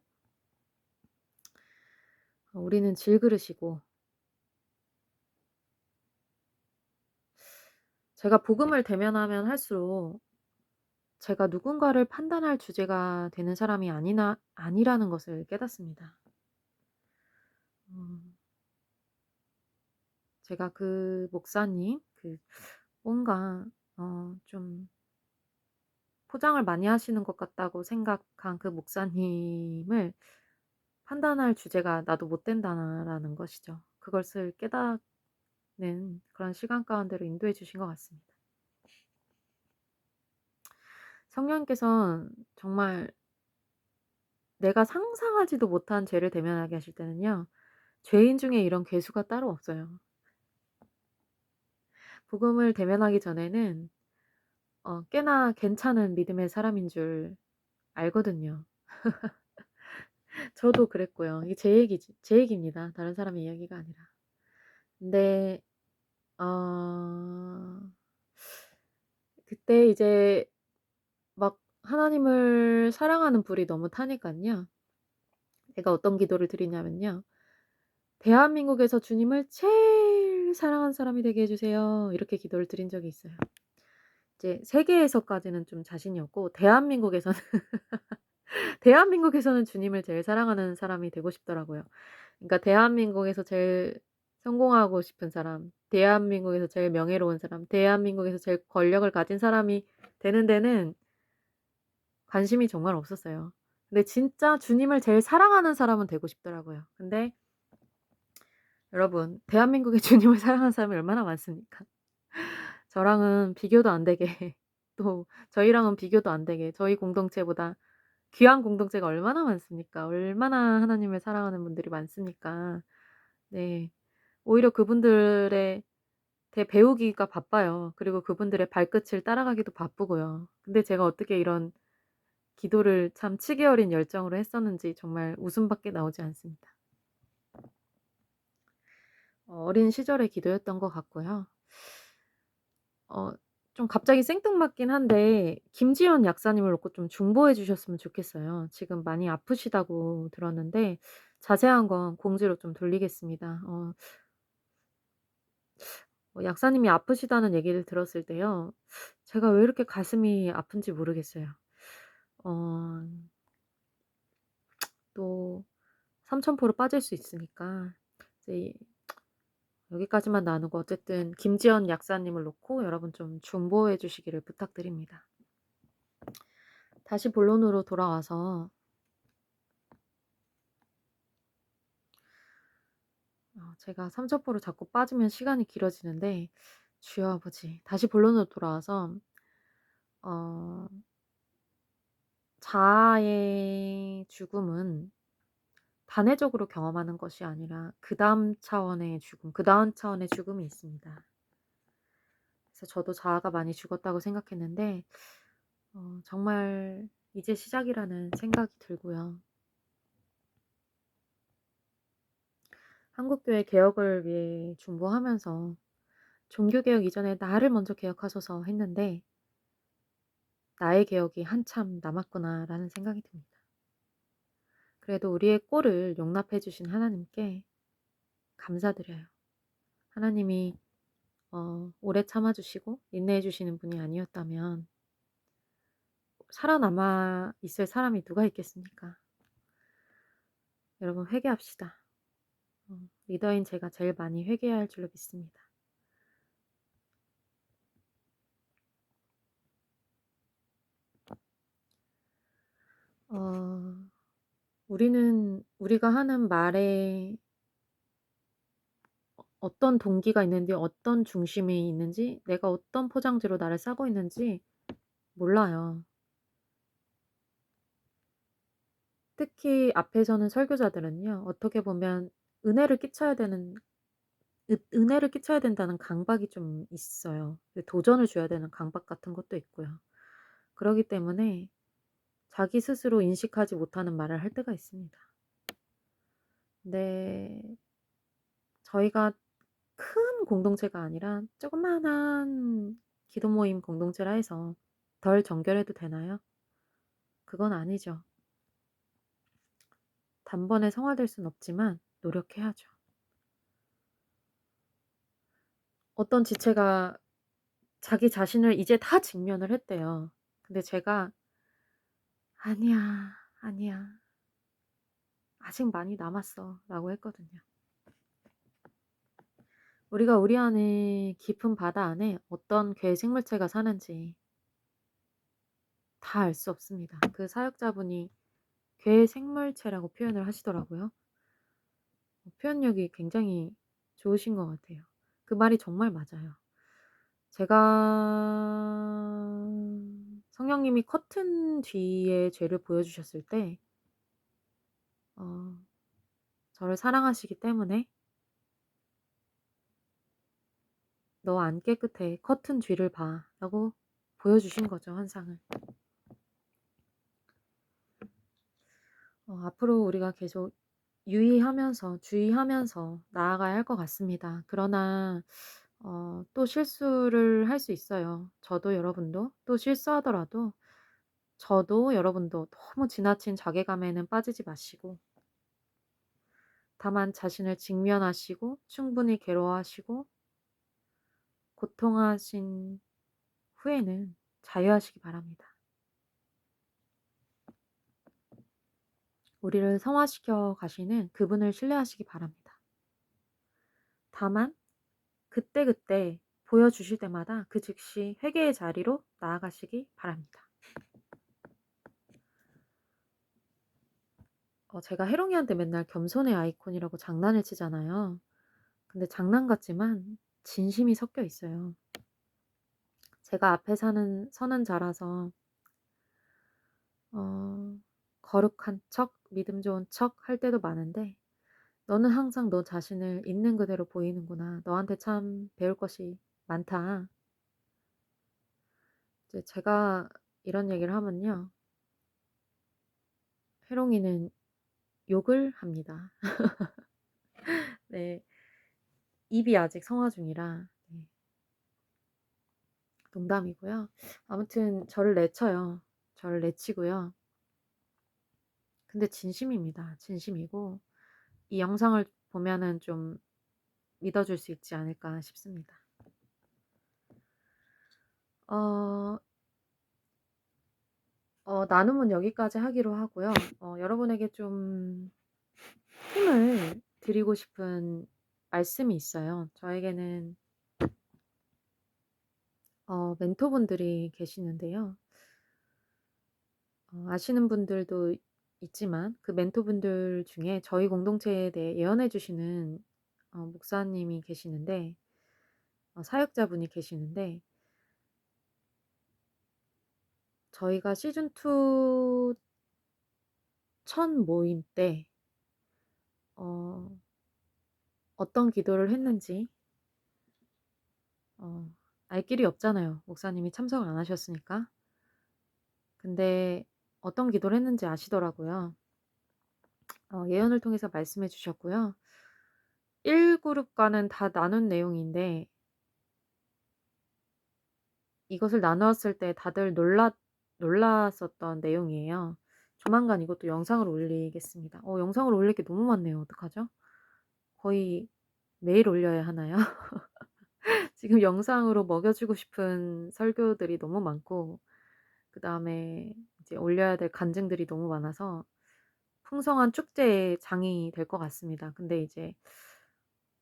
우리는 질그릇이고, 제가 복음을 대면하면 할수록 제가 누군가를 판단할 주제가 되는 사람이 아니라는 것을 깨닫습니다. 음 제가 그 목사님, 뭔가 좀 포장을 많이 하시는 것 같다고 생각한 그 목사님을 판단할 주제가 나도 못 된다라는 것이죠. 그것을 깨닫는 그런 시간 가운데로 인도해 주신 것 같습니다. 성령님께서는 정말 내가 상상하지도 못한 죄를 대면하게 하실 때는요, 죄인 중에 이런 괴수가 따로 없어요. 복음을 대면하기 전에는 꽤나 괜찮은 믿음의 사람인 줄 알거든요. 저도 그랬고요. 이게 제 얘기입니다. 다른 사람의 이야기가 아니라. 근데 아 그때 이제 막 하나님을 사랑하는 불이 너무 타니깐요. 제가 어떤 기도를 드리냐면요. "대한민국에서 주님을 제일 사랑하는 사람이 되게 해 주세요." 이렇게 기도를 드린 적이 있어요. 이제 세계에서까지는 좀 자신이 없고 대한민국에서는 대한민국에서는 주님을 제일 사랑하는 사람이 되고 싶더라고요. 그러니까 대한민국에서 제일 성공하고 싶은 사람, 대한민국에서 제일 명예로운 사람, 대한민국에서 제일 권력을 가진 사람이 되는 데는 관심이 정말 없었어요. 근데 진짜 주님을 제일 사랑하는 사람은 되고 싶더라고요. 근데 여러분 대한민국에 주님을 사랑하는 사람이 얼마나 많습니까? 저랑은 비교도 안 되게 또 저희랑은 비교도 안 되게 저희 공동체보다 귀한 공동체가 얼마나 많습니까? 얼마나 하나님을 사랑하는 분들이 많습니까? 네. 오히려 그분들의 배우기가 바빠요. 그리고 그분들의 발끝을 따라가기도 바쁘고요. 근데 제가 어떻게 이런 기도를 참 치기 어린 열정으로 했었는지 정말 웃음밖에 나오지 않습니다. 어린 시절의 기도였던 것 같고요. 어 좀 갑자기 생뚱맞긴 한데 김지연 약사님을 놓고 좀 중보해 주셨으면 좋겠어요. 지금 많이 아프시다고 들었는데 자세한 건 공지로 좀 돌리겠습니다. 약사님이 아프시다는 얘기를 들었을 때요. 제가 왜 이렇게 가슴이 아픈지 모르겠어요. 어 또 삼천포로 빠질 수 있으니까 이제 여기까지만 나누고 어쨌든 김지연 약사님을 놓고 여러분 좀 중보해 주시기를 부탁드립니다. 다시 본론으로 돌아와서 제가 삼천포로 자꾸 빠지면 시간이 길어지는데 주여 아버지 다시 본론으로 돌아와서 어 자아의 죽음은 단회적으로 경험하는 것이 아니라 그다음 차원의 죽음, 그다음 차원의 죽음이 있습니다. 그래서 저도 자아가 많이 죽었다고 생각했는데 정말 이제 시작이라는 생각이 들고요. 한국교회 개혁을 위해 중보하면서 종교개혁 이전에 나를 먼저 개혁하소서 했는데 '나의 개혁이 한참 남았구나.'라는 생각이 듭니다. 그래도 우리의 꼴을 용납해 주신 하나님께 감사드려요. 하나님이 오래 참아 주시고 인내해 주시는 분이 아니었다면 살아남아 있을 사람이 누가 있겠습니까? 여러분 회개합시다. 리더인 제가 제일 많이 회개해야 할 줄로 믿습니다. 어 우리가 하는 말에 어떤 동기가 있는지 어떤 중심이 있는지 내가 어떤 포장지로 나를 싸고 있는지 몰라요. 특히 앞에 서는 설교자들은요. 어떻게 보면 은혜를 끼쳐야 되는 은혜를 끼쳐야 된다는 강박이 좀 있어요. 그 도전을 줘야 되는 강박 같은 것도 있고요. 그러기 때문에 자기 스스로 인식하지 못하는 말을 할 때가 있습니다. 근데 저희가 큰 공동체가 아니라 조그마한 기도 모임 공동체라 해서 덜 정결해도 되나요? 그건 아니죠. 단번에 성화될 순 없지만 노력해야죠. 어떤 지체가 자기 자신을 이제 다 직면을 했대요. 근데 제가 "아니야, 아니야. 아직 많이 남았어."라고 했거든요. 우리가 우리 안에 깊은 바다 안에 어떤 괴 생물체가 사는지 다 알 수 없습니다. 그 사역자분이 괴 생물체라고 표현을 하시더라고요. 표현력이 굉장히 좋으신 것 같아요. 그 말이 정말 맞아요. 제가 성령님이 커튼 뒤에 죄를 보여주셨을 때 어 저를 사랑하시기 때문에 "너 안 깨끗해. 커튼 뒤를 봐."라고 보여주신 거죠, 환상을. 앞으로 우리가 계속 유의하면서 주의하면서 나아가야 할 것 같습니다. 그러나 또 실수를 할 수 있어요. 저도 여러분도. 또 실수하더라도 저도 여러분도 너무 지나친 자괴감에는 빠지지 마시고 다만 자신을 직면하시고 충분히 괴로워하시고 고통하신 후에는 자유하시기 바랍니다. 우리를 성화시켜 가시는 그분을 신뢰하시기 바랍니다. 다만 그때그때 보여주실 때마다 그 즉시 회개의 자리로 나아가시기 바랍니다. 제가 혜롱이한테 맨날 겸손의 아이콘이라고 장난을 치잖아요. 근데 장난 같지만 진심이 섞여 있어요. 제가 앞에 서는 자라서 거룩한 척, 믿음 좋은 척 할 때도 많은데 너는 항상 너 자신을 있는 그대로 보이는구나. 너한테 참 배울 것이 많다. 이제 제가 이런 얘기를 하면요. 혜롱이는 욕을 합니다. 네. 입이 아직 성화 중이라. 네. 농담이고요. 아무튼 저를 내쳐요. 저를 내치고요. 근데 진심입니다. 진심이고 이 영상을 보면은 좀 믿어줄 수 있지 않을까 싶습니다. 어, 나눔은 여기까지 하기로 하고요. 여러분에게 좀 힘을 드리고 싶은 말씀이 있어요. 저에게는 멘토분들이 계시는데요. 아시는 분들도 있지만 그 멘토분들 중에 저희 공동체에 대해 예언해 주시는 목사님이 계시는데 사역자분이 계시는데 저희가 시즌 2 첫 모임 때 어떤 기도를 했는지 알 길이 없잖아요. 목사님이 참석을 안 하셨으니까. 근데 어떤 기도를 했는지 아시더라고요. 예언을 통해서 말씀해 주셨고요. 1그룹과는 다 나눈 내용인데 이것을 나누었을 때 다들 놀랐었던 내용이에요. 조만간 이것도 영상을 올리겠습니다. 영상을 올릴 게 너무 많네요. 어떡하죠? 거의 매일 올려야 하나요? 지금 영상으로 먹여주고 싶은 설교들이 너무 많고 그다음에 이제 올려야 될 간증들이 너무 많아서 풍성한 축제의 장이 될 것 같습니다. 근데 이제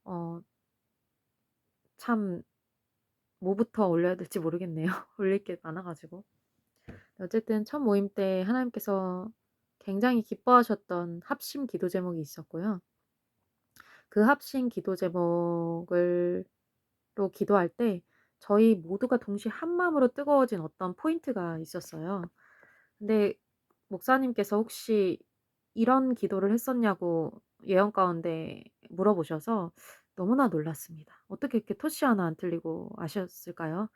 어 참 뭐부터 올려야 될지 모르겠네요. 올릴 게 많아 가지고. 어쨌든 첫 모임 때 하나님께서 굉장히 기뻐하셨던 합심 기도 제목이 있었고요. 그 합심 기도 제목을 로 기도할 때 저희 모두가 동시에 한 마음으로 뜨거워진 어떤 포인트가 있었어요. 근데 목사님께서 혹시 이런 기도를 했었냐고 예언 가운데 물어보셔서 너무나 놀랐습니다. 어떻게 이렇게 토시 하나 안 틀리고 아셨을까요?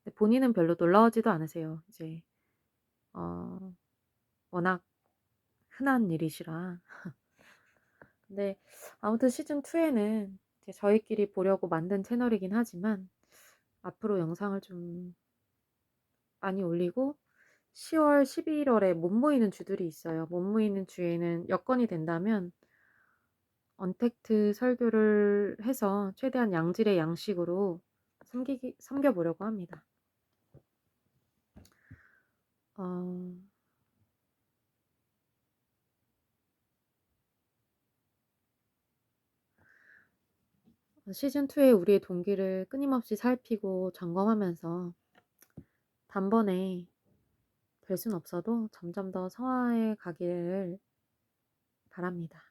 근데 본인은 별로 놀라우지도 않으세요. 이제 어 워낙 흔한 일이시라. 근데 아무튼 시즌 2에는 이제 저희끼리 보려고 만든 채널이긴 하지만 앞으로 영상을 좀 많이 올리고 10월, 11월에 못 모이는 주들이 있어요. 못 모이는 주에는 여건이 된다면 언택트 설교를 해서 최대한 양질의 양식으로 섬겨보려고 합니다. 어, 시즌2에 우리의 동기를 끊임없이 살피고 점검하면서 단번에 될 순 없어도 점점 더 성화해 가기를 바랍니다.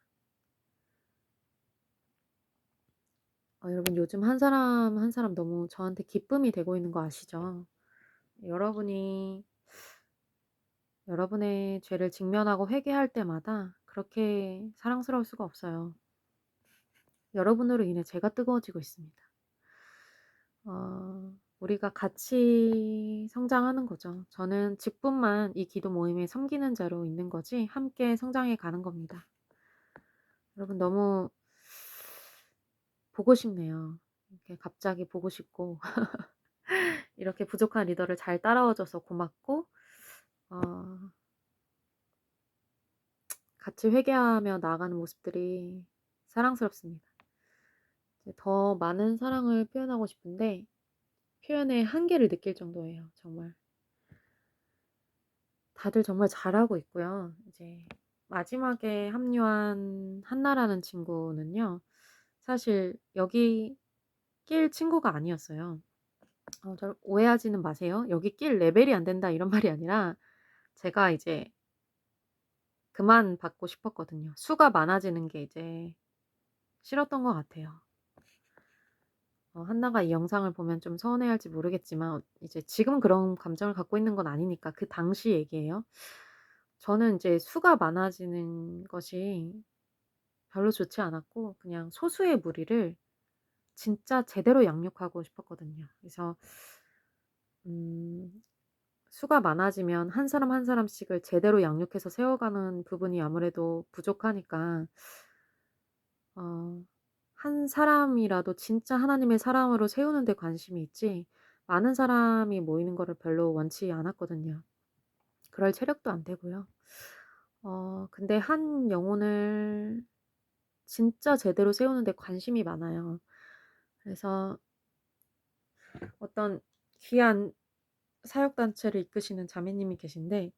여러분 요즘 한 사람 한 사람 너무 저한테 기쁨이 되고 있는 거 아시죠? 여러분이 여러분의 죄를 직면하고 회개할 때마다 그렇게 사랑스러울 수가 없어요. 여러분으로 인해 제가 뜨거워지고 있습니다. 우리가 같이 성장하는 거죠. 저는 직분만 이 기도 모임에 섬기는 자로 있는 거지 함께 성장해 가는 겁니다. 여러분 너무 보고 싶네요. 이렇게 갑자기 보고 싶고 이렇게 부족한 리더를 잘 따라와 줘서 고맙고 어 같이 회개하며 나아가는 모습들이 사랑스럽습니다. 이제 더 많은 사랑을 표현하고 싶은데 표현의 한계를 느낄 정도예요 정말. 다들 정말 잘하고 있고요. 이제 마지막에 합류한 한나라는 친구는요. 사실 여기 낄 친구가 아니었어요. 저를 오해하지는 마세요. "여기 낄 레벨이 안 된다." 이런 말이 아니라 제가 이제 그만 받고 싶었거든요. 수가 많아지는 게 이제 싫었던 것 같아요. 한나가 이 영상을 보면 좀 서운해할지 모르겠지만 이제 지금 그런 감정을 갖고 있는 건 아니니까 그 당시 얘기예요. 저는 인제 수가 많아지는 것이 별로 좋지 않았고 그냥 소수의 무리를 진짜 제대로 양육하고 싶었거든요. 그래서 음 수가 많아지면 한 사람 한 사람씩을 제대로 양육해서 세워가는 부분이 아무래도 부족하니까 어 한 사람이라도 진짜 하나님의 사람으로 세우는 데 관심이 있지 많은 사람이 모이는 거를 별로 원치 않았거든요. 그럴 체력도 안 되고요. 근데 한 영혼을 진짜 제대로 세우는 데 관심이 많아요. 그래서 어떤 귀한 사역 단체를 이끄시는 자매님이 계신데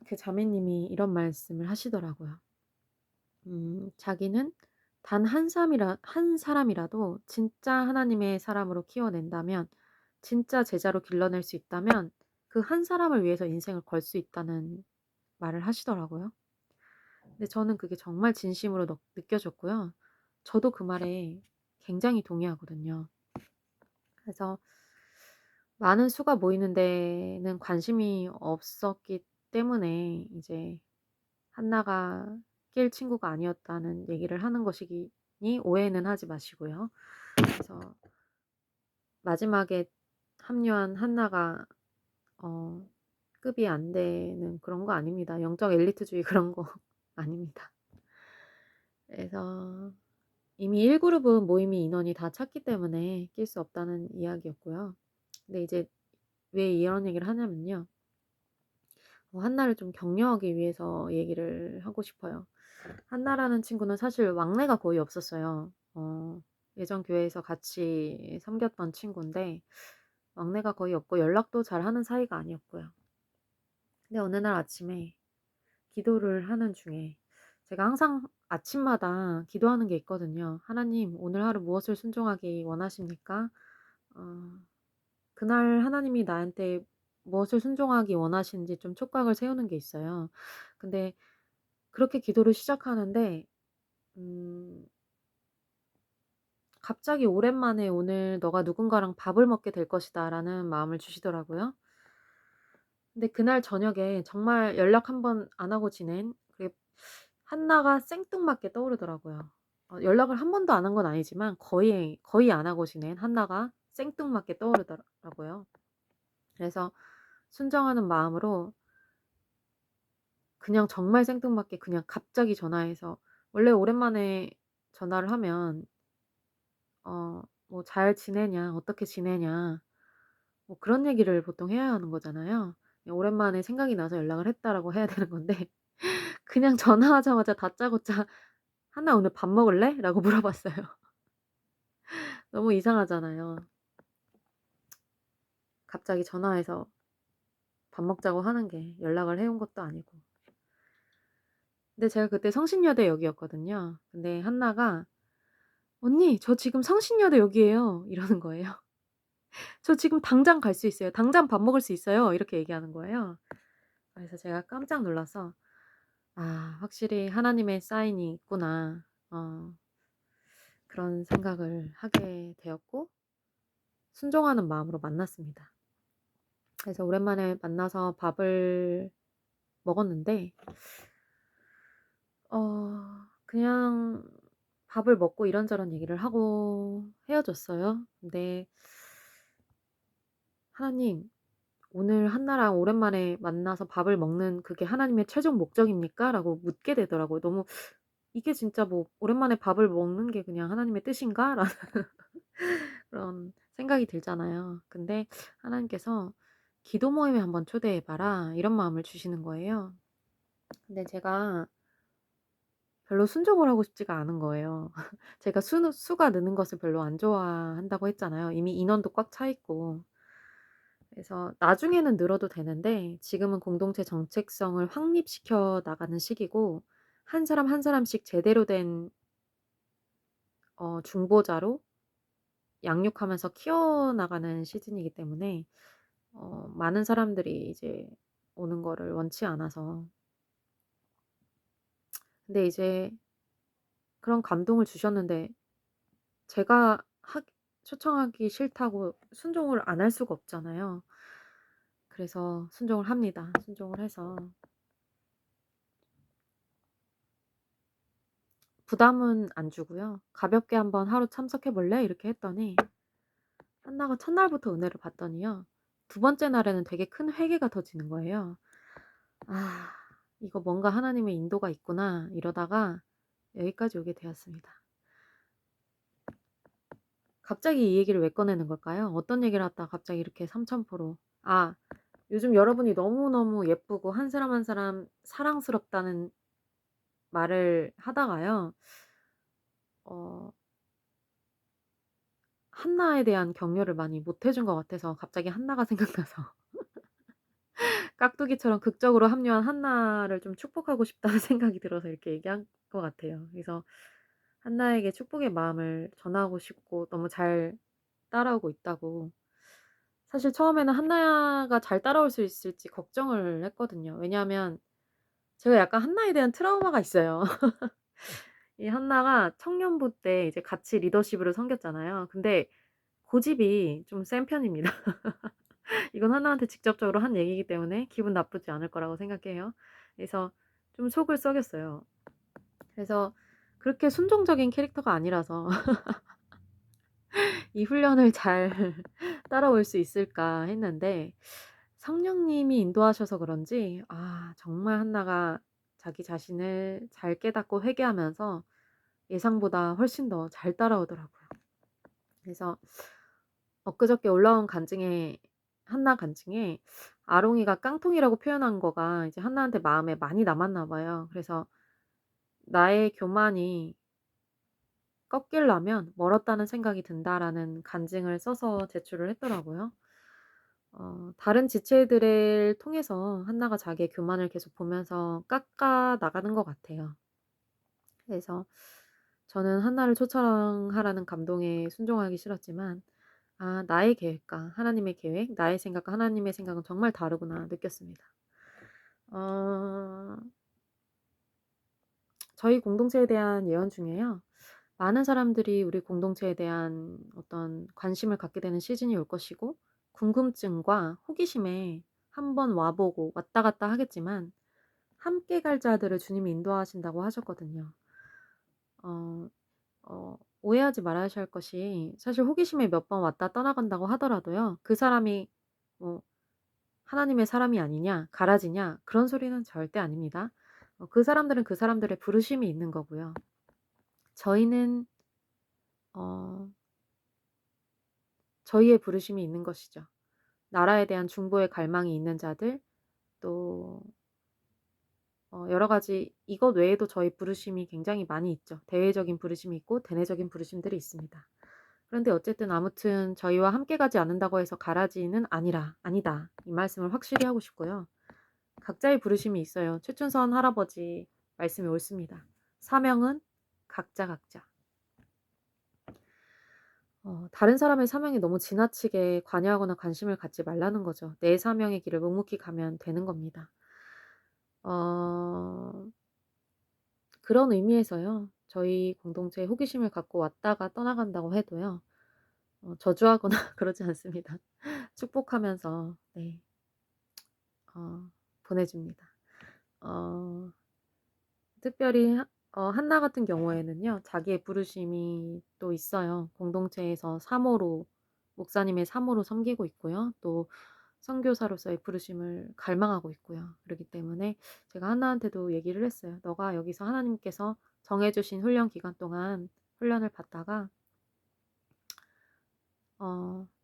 그 자매님이 이런 말씀을 하시더라고요. 자기는 단 한 사람이라도 진짜 하나님의 사람으로 키워낸다면 진짜 제자로 길러낼 수 있다면 그 한 사람을 위해서 인생을 걸 수 있다는 말을 하시더라고요. 근데 저는 그게 정말 진심으로 느껴졌고요. 저도 그 말에 굉장히 동의하거든요. 그래서 많은 수가 모이는 데는 관심이 없었기 때문에 이제 한나가 낄 친구가 아니었다는 얘기를 하는 것이니 오해는 하지 마시고요. 그래서 마지막에 합류한 한나가 어 급이 안 되는 그런 거 아닙니다. 영적 엘리트주의 그런 거 아닙니다. 그래서 이미 1 그룹은 모임이 인원이 다 찼기 때문에 낄 수 없다는 이야기였고요. 근데 이제 왜 이런 얘기를 하냐면요. 한나를 좀 격려하기 위해서 얘기를 하고 싶어요. 한나라는 친구는 사실 왕래가 거의 없었어요. 예전 교회에서 같이 섬겼던 친구인데 왕래가 거의 없고 연락도 잘하는 사이가 아니었고요. 근데 어느 날 아침에 기도를 하는 중에 제가 항상 아침마다 기도하는 게 있거든요. "하나님 오늘 하루 무엇을 순종하기 원하십니까?" 어 그날 하나님이 나한테 무엇을 순종하기 원하시는지 좀 촉각을 세우는 게 있어요. 근데 그렇게 기도를 시작하는데 음 갑자기 오랜만에 "오늘 너가 누군가랑 밥을 먹게 될 것이다."라는 마음을 주시더라고요. 근데 그날 저녁에 정말 연락 한 번 안 하고 지낸 그게 한나가 생뚱맞게 떠오르더라고요. 연락을 한 번도 안 한 건 아니지만 거의 안 하고 지낸 한나가 생뚱맞게 떠오르더라고요. 그래서 순정하는 마음으로 그냥 정말 생뚱맞게 그냥 갑자기 전화해서 원래 오랜만에 전화를 하면 뭐 "잘 지내냐? 어떻게 지내냐?" 뭐 그런 얘기를 보통 해야 하는 거잖아요. 그냥 오랜만에 생각이 나서 연락을 했다라고 해야 되는 건데 그냥 전화하자마자 다짜고짜 "하나 오늘 밥 먹을래?" 라고 물어봤어요. 너무 이상하잖아요. 갑자기 전화해서 밥 먹자고 하는 게 연락을 해온 것도 아니고. 근데 제가 그때 성신여대역이었거든요. 근데 한나가 "언니 저 지금 성신여대역이에요." 이러는 거예요. "저 지금 당장 갈 수 있어요. 당장 밥 먹을 수 있어요." 이렇게 얘기하는 거예요. 그래서 제가 깜짝 놀라서 '아 확실히 하나님의 사인이 있구나.' 그런 생각을 하게 되었고 순종하는 마음으로 만났습니다. 그래서 오랜만에 만나서 밥을 먹었는데 그냥 밥을 먹고 이런저런 얘기를 하고 헤어졌어요. 근데 "하나님 오늘 한나랑 오랜만에 만나서 밥을 먹는 그게 하나님의 최종 목적입니까?" 라고 묻게 되더라고요. 너무 '이게 진짜 뭐 오랜만에 밥을 먹는 게 그냥 하나님의 뜻인가?'라는 그런 생각이 들잖아요. 근데 하나님께서 "기도 모임에 한번 초대해 봐라." 이런 마음을 주시는 거예요. 근데 제가 별로 순종을 하고 싶지가 않은 거예요. 제가 수가 느는 것을 별로 안 좋아한다고 했잖아요. 이미 인원도 꽉 차 있고. 그래서 나중에는 늘어도 되는데 지금은 공동체 정체성을 확립시켜 나가는 시기고, 한 사람 한 사람씩 제대로 된 중보자로 양육하면서 키워나가는 시즌이기 때문에 많은 사람들이 이제 오는 거를 원치 않아서. 근데 이제 그런 감동을 주셨는데 제가 초청하기 싫다고 순종을 안 할 수가 없잖아요. 그래서 순종을 합니다. 순종을 해서 부담은 안 주고요. "가볍게 한번 하루 참석해 볼래?" 이렇게 했더니 한나가 첫날부터 은혜를 받더니요, 두 번째 날에는 되게 큰 회개가 터지는 거예요. '아, 이거 뭔가 하나님의 인도가 있구나.' 이러다가 여기까지 오게 되었습니다. 갑자기 이 얘기를 왜 꺼내는 걸까요? 어떤 얘기를 하다가 갑자기 이렇게 삼천포로. 요즘 여러분이 너무너무 예쁘고 한 사람 한 사람 사랑스럽다는 말을 하다가요, 어 한나에 대한 격려를 많이 못 해준 것 같아서 갑자기 한나가 생각나서 깍두기처럼 극적으로 합류한 한나를 좀 축복하고 싶다는 생각이 들어서 이렇게 얘기한 것 같아요. 그래서 한나에게 축복의 마음을 전하고 싶고, 너무 잘 따라오고 있다고. 사실 처음에는 한나가 잘 따라올 수 있을지 걱정을 했거든요. 왜냐하면 제가 약간 한나에 대한 트라우마가 있어요. 이 한나가 청년부 때 이제 같이 리더십으로 섬겼잖아요. 근데 고집이 좀 센 편입니다. 이건 한나한테 직접적으로 한 얘기이기 때문에 기분 나쁘지 않을 거라고 생각해요. 그래서 좀 속을 썩였어요. 그래서 그렇게 순종적인 캐릭터가 아니라서 '이 훈련을 잘 따라올 수 있을까.' 했는데 성령님이 인도하셔서 그런지 정말 한나가 자기 자신을 잘 깨닫고 회개하면서 예상보다 훨씬 더 잘 따라오더라고요. 그래서 엊그저께 올라온 간증에, 한나 간증에 아롱이가 깡통이라고 표현한 거가 이제 한나한테 마음에 많이 남았나 봐요. 그래서 "나의 교만이 꺾이려면 멀었다는 생각이 든다."라는 간증을 써서 제출을 했더라고요. 다른 지체들을 통해서 한나가 자기의 교만을 계속 보면서 깎아 나가는 것 같아요. 그래서 저는 한나를 초청하라는 감동에 순종하기 싫었지만, 나의 계획과 하나님의 계획, 나의 생각과 하나님의 생각은 정말 다르구나 느꼈습니다. 어 저희 공동체에 대한 예언 중에요, 많은 사람들이 우리 공동체에 대한 어떤 관심을 갖게 되는 시즌이 올 것이고, 궁금증과 호기심에 한번 와 보고 왔다 갔다 하겠지만 함께 갈 자들을 주님이 인도하신다고 하셨거든요. 어 오해하지 말아야실 것이, 사실 호기심에 몇 번 왔다 떠나간다고 하더라도요, 그 사람이 뭐 '하나님의 사람이 아니냐, 가라지냐.' 그런 소리는 절대 아닙니다. 그 사람들은 그 사람들의 부르심이 있는 거고요. 저희는 어 저희의 부르심이 있는 것이죠. 나라에 대한 중보의 갈망이 있는 자들, 또 여러 가지 이것 외에도 저희 부르심이 굉장히 많이 있죠. 대외적인 부르심이 있고 대내적인 부르심들이 있습니다. 그런데 어쨌든 아무튼 저희와 함께 가지 않는다고 해서 가라지는 아니다. 이 말씀을 확실히 하고 싶고요. 각자의 부르심이 있어요. 최춘선 할아버지 말씀이 옳습니다. 사명은 각자. 다른 사람의 사명에 너무 지나치게 관여하거나 관심을 갖지 말라는 거죠. 내 사명의 길을 묵묵히 가면 되는 겁니다. 어 그런 의미에서요, 저희 공동체에 호기심을 갖고 왔다가 떠나간다고 해도요, 저주하거나 그러지 않습니다. 축복하면서, 네, 보내줍니다. 어 특별히 한나 같은 경우에는요, 자기의 부르심이 또 있어요. 공동체에서 사모로, 목사님의 사모로 섬기고 있고요. 또 선교사로서의 부르심을 갈망하고 있고요. 그렇기 때문에 제가 하나한테도 얘기를 했어요. "너가 여기서 하나님께서 정해 주신 훈련 기간 동안 훈련을 받다가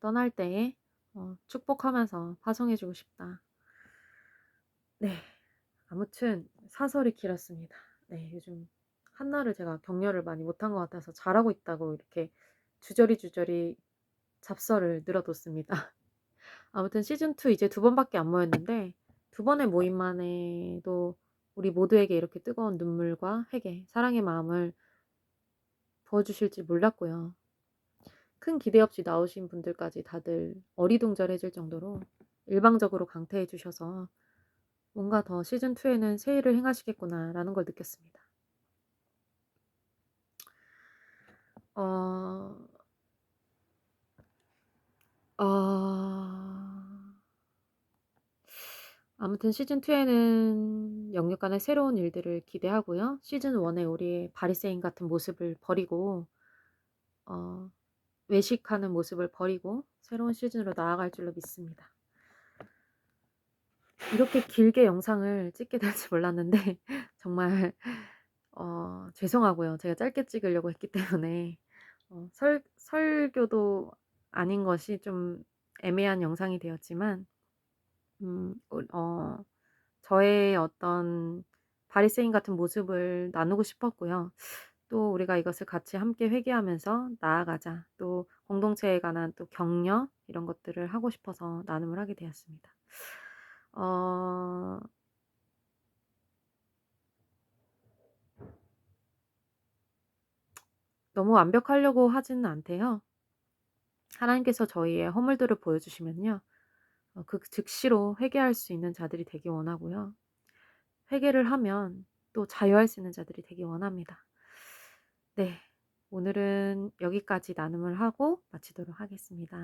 떠날 때에 축복하면서 파송해 주고 싶다." 네. 아무튼 사설이 길었습니다. 네. 요즘 한나를 제가 격려를 많이 못한 것 같아서 잘하고 있다고 이렇게 주저리주저리 잡설을 늘어뒀습니다. 아무튼 시즌 2 이제 두 번밖에 안 모였는데 두 번의 모임만 해도 우리 모두에게 이렇게 뜨거운 눈물과 회개, 사랑의 마음을 부어주실지 몰랐고요. 큰 기대 없이 나오신 분들까지 다들 어리둥절해질 정도로 일방적으로 강퇴해 주셔서 뭔가 더 시즌 2에는 새 일을 행하시겠구나라는 걸 느꼈습니다. 어 어 아무튼 시즌 2에는 영육간의 새로운 일들을 기대하고요. 시즌 1에 우리의 바리새인 같은 모습을 버리고 어 외식하는 모습을 버리고 새로운 시즌으로 나아갈 줄로 믿습니다. 이렇게 길게 영상을 찍게 될 줄 몰랐는데 정말 죄송하고요. 제가 짧게 찍으려고 했기 때문에 설교도 아닌 것이 좀 애매한 영상이 되었지만 음 올 저의 어떤 바리새인 같은 모습을 나누고 싶었고요. 또 우리가 이것을 같이 함께 회개하면서 나아가자. 또 공동체에 관한 또 격려 이런 것들을 하고 싶어서 나눔을 하게 되었습니다. 어 너무 완벽하려고 하지는 않대요. 하나님께서 저희의 허물들을 보여주시면요. 그 즉시로 회개할 수 있는 자들이 되기 원하고요. 회개를 하면 또 자유할 수 있는 자들이 되기 원합니다. 네. 오늘은 여기까지 나눔을 하고 마치도록 하겠습니다.